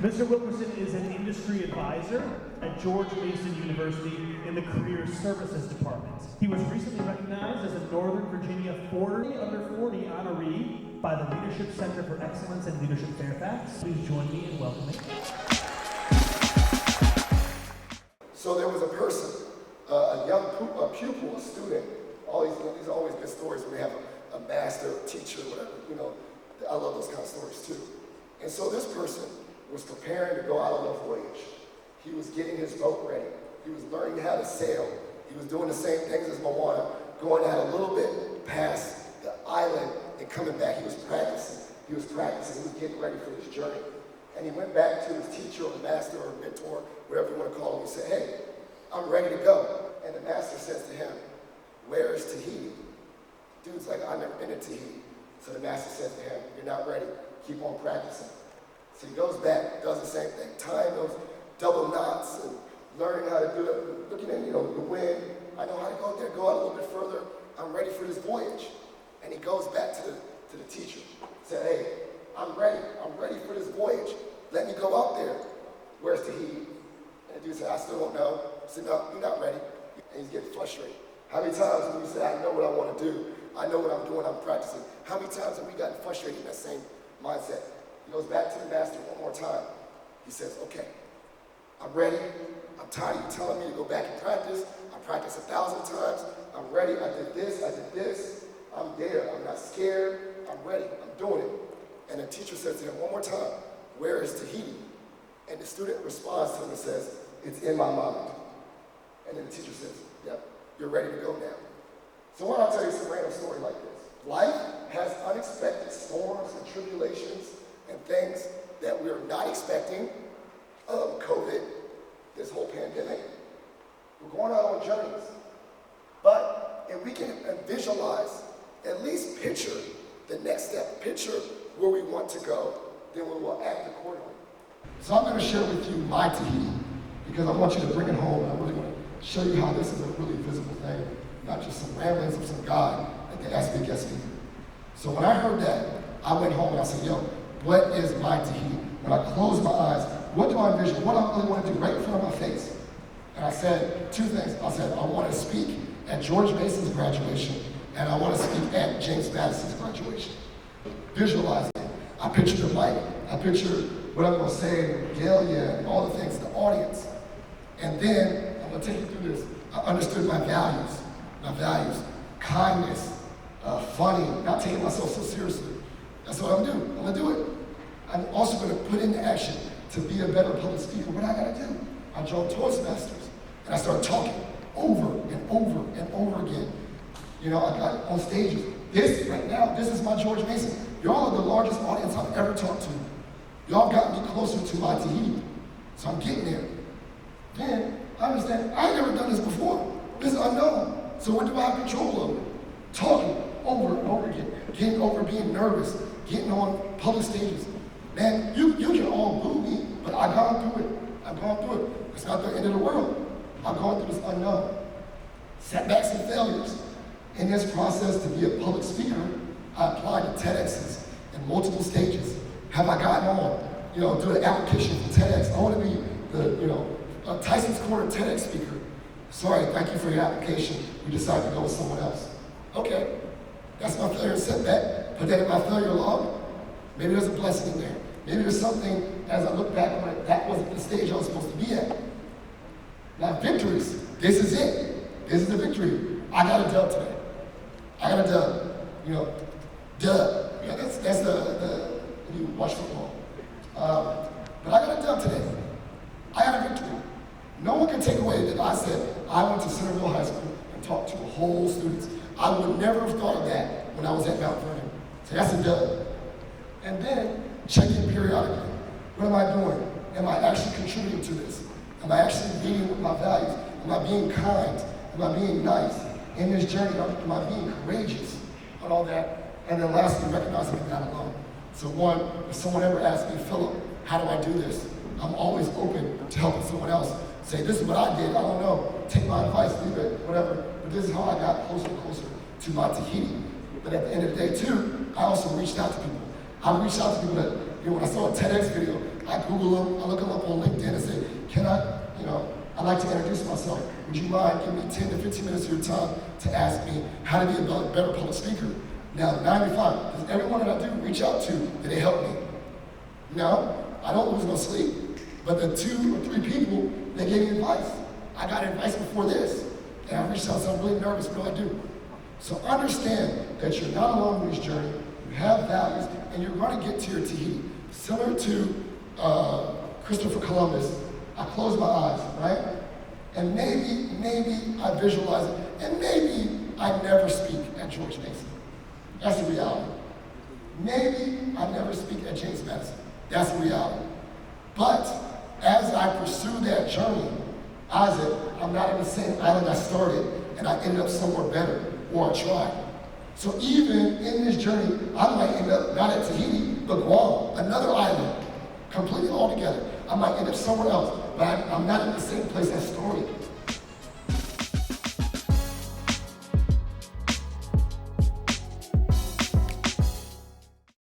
Mr. Wilkerson is an industry advisor at George Mason University in the Career Services Department. He was recently recognized as a Northern Virginia 40 under 40 honoree by the Leadership Center for Excellence in Leadership Fairfax. Please join me in welcoming. So there was a person, a young pupil, a student. These are always good stories when they have a master, a teacher, whatever. You know, I love those kind of stories too. And so this person was preparing to go out on a voyage. He was getting his boat ready. He was learning how to sail. He was doing the same things as Moana, going out a little bit past the island and coming back. He was practicing. He was getting ready for his journey. And he went back to his teacher or master or mentor, whatever you want to call him. He said, "Hey, I'm ready to go." And the master says to him, "Where is Tahiti?" Dude's like, "I've never been to Tahiti." So the master says to him, "You're not ready. Keep on practicing." So he goes back, does the same thing, tying those double knots and learning how to do it, looking at, the wind. I know how to go there, go out a little bit further. I'm ready for this voyage. And he goes back to the teacher, said, "Hey, I'm ready for this voyage. Let me go out there." "Where's Tahiti?" And the dude said, "I still don't know." He said, "No, you're not ready." And he's getting frustrated. How many times when you say, "I know what I want to do, I know what I'm doing, I'm practicing," how many times have we gotten frustrated in that same mindset? He goes back to the master one more time. He says, "Okay, I'm ready. I'm tired of you telling me to go back and practice. I practiced 1,000 times. I'm ready. I did this. I'm there. I'm not scared. I'm ready. I'm doing it." And the teacher says to him one more time, "Where is Tahiti?" And the student responds to him and says, "It's in my mind." And then the teacher says, "Yep, you're ready to go now." So why don't I tell you some random story like this? Life has unexpected storms and tribulations and things that we're not expecting. COVID, this whole pandemic. We're going out on journeys. But if we can visualize, at least picture the next step, picture where we want to go, then we will act accordingly. So I'm going to share with you my Tahiti, because I want you to bring it home. I really want to show you how this is a really visible thing, not just some ramblings of some guy that can ask me guest speaker. So when I heard that, I went home and I said, "Yo, what is my Tahiti?" When I closed my eyes, what do I envision? What do I really want to do right in front of my face? And I said two things. I said, I want to speak at George Mason's graduation, and I want to speak at James Madison's graduation. Visualize it. I pictured the mic. I pictured what I'm going to say, regalia, and all the things, the audience. And then, I'm going to take you through this. I understood my values, kindness, funny, not taking myself so seriously. That's what I'm going to do. I'm going to do it. I'm also going to put into action to be a better public speaker. What I got to do? I joined Toastmasters, and I started talking over and over and over again. I got on stages. This, right now, this is my George Mason. Y'all are the largest audience I've ever talked to. Y'all got me closer to my Tahiti. So I'm getting there. Then, I understand, I ain't never done this before. This is unknown. So what do I have control over? Talking over and over again. Getting over being nervous. Getting on public stages. Man, you can all boo me, but I've gone through it. It's not the end of the world. I've gone through this unknown. Setbacks and failures. In this process to be a public speaker, I applied to TEDx's in multiple stages. Have I gotten on? Do the application for TEDx. I want to be the Tyson's Corner TEDx speaker. Sorry, thank you for your application. You decided to go with someone else. Okay, that's my failure and setback. Put that in my failure log. Maybe there's a blessing in there. Maybe there's something, as I look back on it, that wasn't the stage I was supposed to be at. Now, victories. This is it. This is the victory. I got a dub today. I got a dub. Dub. Yeah, that's the you watch football. But I got a dub today. I got a victory. No one can take away that I said I went to Centreville High School and talked to whole students. I would never have thought of that when I was at Mount Vernon. So that's a dub. And then check in periodically. What am I doing? Am I actually contributing to this? Am I actually leading with my values? Am I being kind? Am I being nice? In this journey, am I being courageous on all that? And then lastly, recognizing I'm not alone. So one, if someone ever asks me, "Philip, how do I do this?" I'm always open to helping someone else. Say, "This is what I did. I don't know. Take my advice, leave it, whatever." But this is how I got closer and closer to my Tahiti. But at the end of the day, too, I also reached out to people. I reached out to people that, when I saw a TEDx video, I Google them, I look them up on LinkedIn and say, can I, I'd like to introduce myself. Would you mind giving me 10 to 15 minutes of your time to ask me how to be a better public speaker? Now, 95, does everyone that I do reach out to, do they help me? No, I don't lose no sleep. But the 2 or 3 people, they gave me advice. I got advice before this. And I reached out, so I'm really nervous, what do I do? So understand that you're not alone in this journey. You have values, and you're going to get to your Tahiti. Similar to Christopher Columbus, I close my eyes, right? And maybe I visualize it, and maybe I never speak at George Mason. That's the reality. Maybe I never speak at James Madison. That's the reality. But as I pursue that journey, Isaac, I'm not in the same island I started, and I ended up somewhere better, or I tried. So even in this journey, I might end up not at Tahiti, but Guam, another island, completely altogether. I might end up somewhere else, but I'm not in the same place I started.